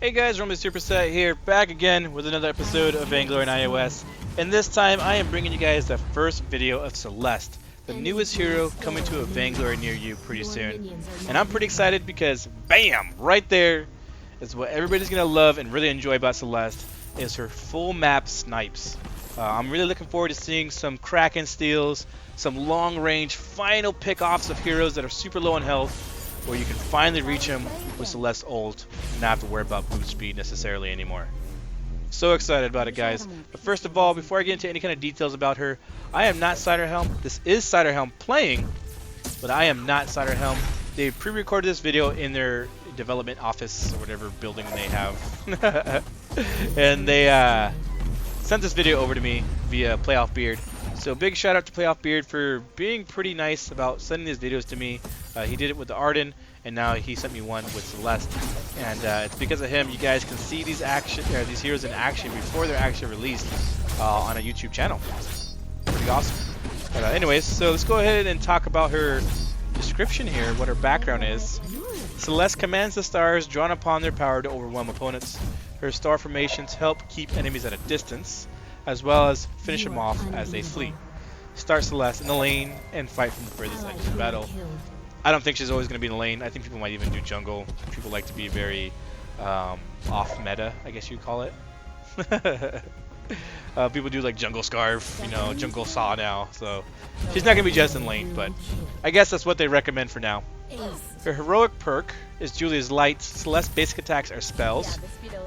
Hey guys, Rumblysuperset here, back again with another episode of Vainglory on iOS. And this time I am bringing you guys the first video of Celeste, the newest hero coming to a Vainglory near you pretty soon. And I'm pretty excited because, BAM! Right there is what everybody's going to love and really enjoy about Celeste, is her full map snipes. I'm really looking forward to seeing some Kraken steals, some long range final pick-offs of heroes that are super low on health, where you can finally reach him with Celeste ult and not have to worry about boot speed necessarily anymore. So excited about it, guys. But first of all, before I get into any kind of details about her, I am not Cidehelm. This is Cidehelm playing, but I am not Cidehelm. They pre-recorded this video in their development office or whatever building they have. And they sent this video over to me via Playoff Beard. So big shout out to Playoff Beard for being pretty nice about sending these videos to me. He did it with the Arden, and now he sent me one with Celeste. And it's because of him you guys can see these heroes in action before they're actually released on a YouTube channel. Pretty awesome. But anyways, so let's go ahead and talk about her description here, what her background is. Celeste commands the stars drawn upon their power to overwhelm opponents. Her star formations help keep enemies at a distance, as well as finish them off as they flee. Start Celeste in the lane and fight from the furthest edge of the battle. I don't think she's always going to be in the lane. I think people might even do jungle. People like to be very off meta, I guess you'd call it. People do like jungle scarf, you know, jungle saw now. So she's not going to be just in lane, but I guess that's what they recommend for now. Her heroic perk is Julia's Light. Celeste's basic attacks are spells.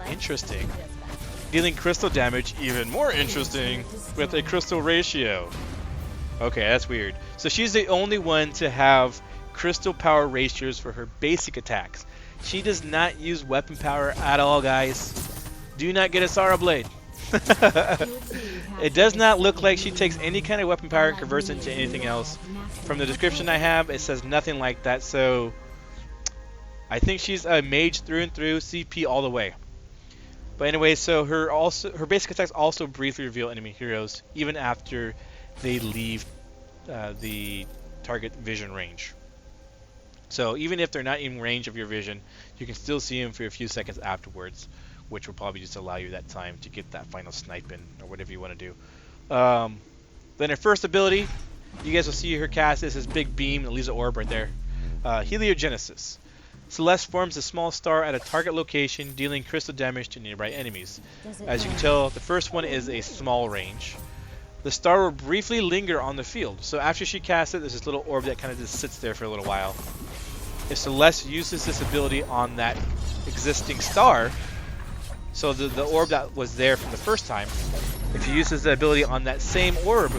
Interesting. Dealing crystal damage, even more interesting, with a crystal ratio. Okay, that's weird. So she's the only one to have crystal power ratios for her basic attacks. She does not use weapon power at all, guys. Do not get a Sara Blade. It does not look like she takes any kind of weapon power and converts it into anything else. From the description I have, it says nothing like that, so I think she's a mage through and through, CP all the way. But anyway, so her basic attacks also briefly reveal enemy heroes, even after they leave the target vision range. So even if they're not in range of your vision, you can still see them for a few seconds afterwards, which will probably just allow you that time to get that final snipe in, or whatever you want to do. Then her first ability, you guys will see her cast is this big beam that leaves an orb right there. Heliogenesis. Celeste forms a small star at a target location, dealing crystal damage to nearby enemies. As you can tell, the first one is a small range. The star will briefly linger on the field. So after she casts it, there's this little orb that kind of just sits there for a little while. If Celeste uses this ability on that existing star, so the orb that was there from the first time, if she uses the ability on that same orb,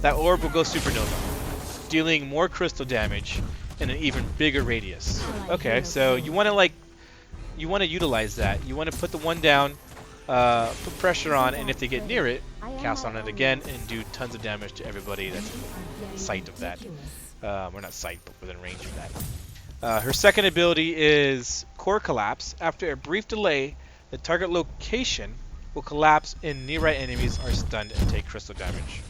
that orb will go supernova, dealing more crystal damage in an even bigger radius. Okay, so you want to utilize that. You want to put the one down, put pressure on, and if they get near it, cast on it again and do tons of damage to everybody that's in sight of that. Or not sight, but within range of that. Her second ability is Core Collapse. After a brief delay, the target location will collapse and nearby enemies are stunned and take crystal damage.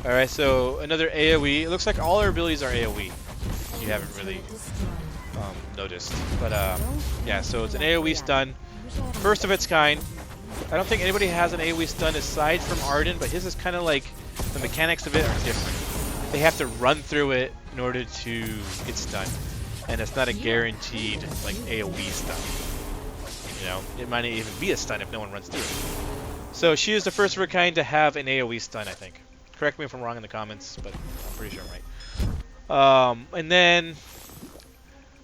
Alright, so another AoE. It looks like all her abilities are AoE. You haven't really noticed. But yeah, so it's an AoE stun. First of its kind. I don't think anybody has an AoE stun aside from Arden, but his is kind of like, the mechanics of it are different. They have to run through it in order to get stunned. And it's not a guaranteed like AoE stun. You know, it might not even be a stun if no one runs through it. So she is the first of her kind to have an AoE stun, I think. Correct me if I'm wrong in the comments, but I'm pretty sure I'm right. And then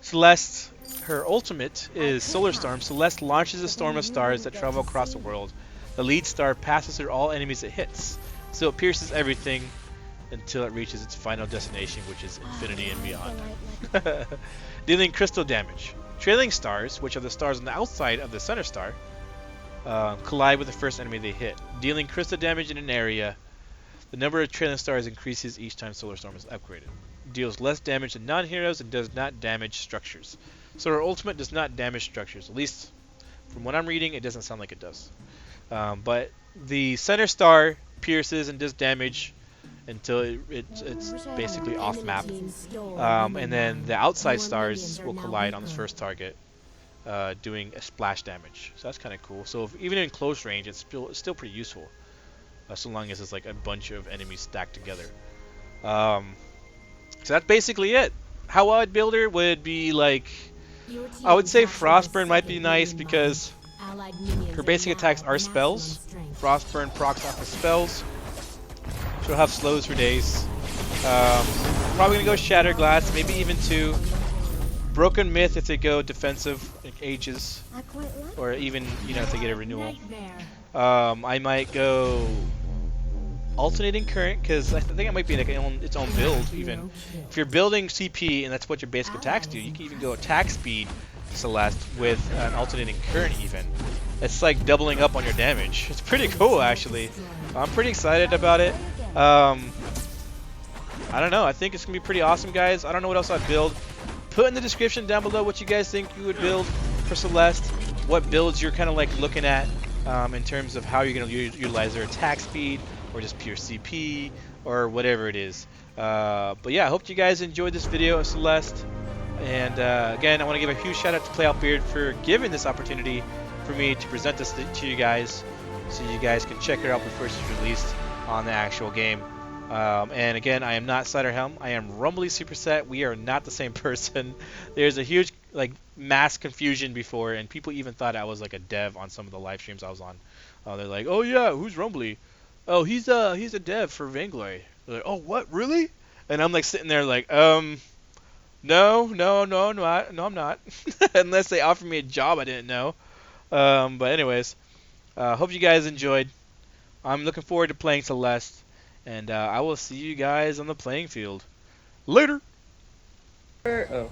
Celeste, her ultimate is Solar Storm. Celeste launches a storm of stars that travel across the world. The lead star passes through all enemies it hits, so it pierces everything until it reaches its final destination, which is infinity and beyond. Dealing crystal damage. Trailing stars, which are the stars on the outside of the center star, collide with the first enemy they hit, dealing crystal damage in an area. The number of trailing stars increases each time Solar Storm is upgraded. Deals less damage than non-heroes and does not damage structures. So her ultimate does not damage structures. At least from what I'm reading, it doesn't sound like it does. But the center star pierces and does damage until it's basically off map. And then the outside stars will collide on this first target. doing a splash damage. So that's kind of cool. So even in close range, it's still pretty useful, so long as it's like a bunch of enemies stacked together. So that's basically it. How I'd build her would be like, I would say Frostburn might be nice because her basic attacks are spells. Frostburn procs off of spells. She'll have slows for days. Probably gonna go Shatterglass, maybe even 2. Broken Myth if they go defensive, like Ages, or even if they get a renewal. I might go Alternating Current because I think it might be like its own build. Even if you're building CP and that's what your basic attacks do, you can even go attack speed Celeste with an Alternating Current. Even it's like doubling up on your damage. It's pretty cool actually. I'm pretty excited about it. I don't know. I think it's gonna be pretty awesome, guys. I don't know what else I'd build. Put in the description down below what you guys think you would build for Celeste. What builds you're kind of like looking at in terms of how you're gonna utilize their attack speed, or just pure CP, or whatever it is. But yeah, I hope you guys enjoyed this video of Celeste. And again, I want to give a huge shout out to PlayOutBeard for giving this opportunity for me to present this to you guys, so you guys can check it out before it's released on the actual game. And again, I am not Cidehelm. I am Rumblysuperset. We are not the same person. There's a huge mass confusion before, and people even thought I was like a dev on some of the live streams I was on. They're like, "Oh yeah, who's Rumbly? Oh, he's a dev for Vainglory." They're like, "Oh, what, really?" And I'm like sitting there like, no, I'm not. Unless they offer me a job I didn't know. But anyways, hope you guys enjoyed. I'm looking forward to playing Celeste, and I will see you guys on the playing field. Later. Oh.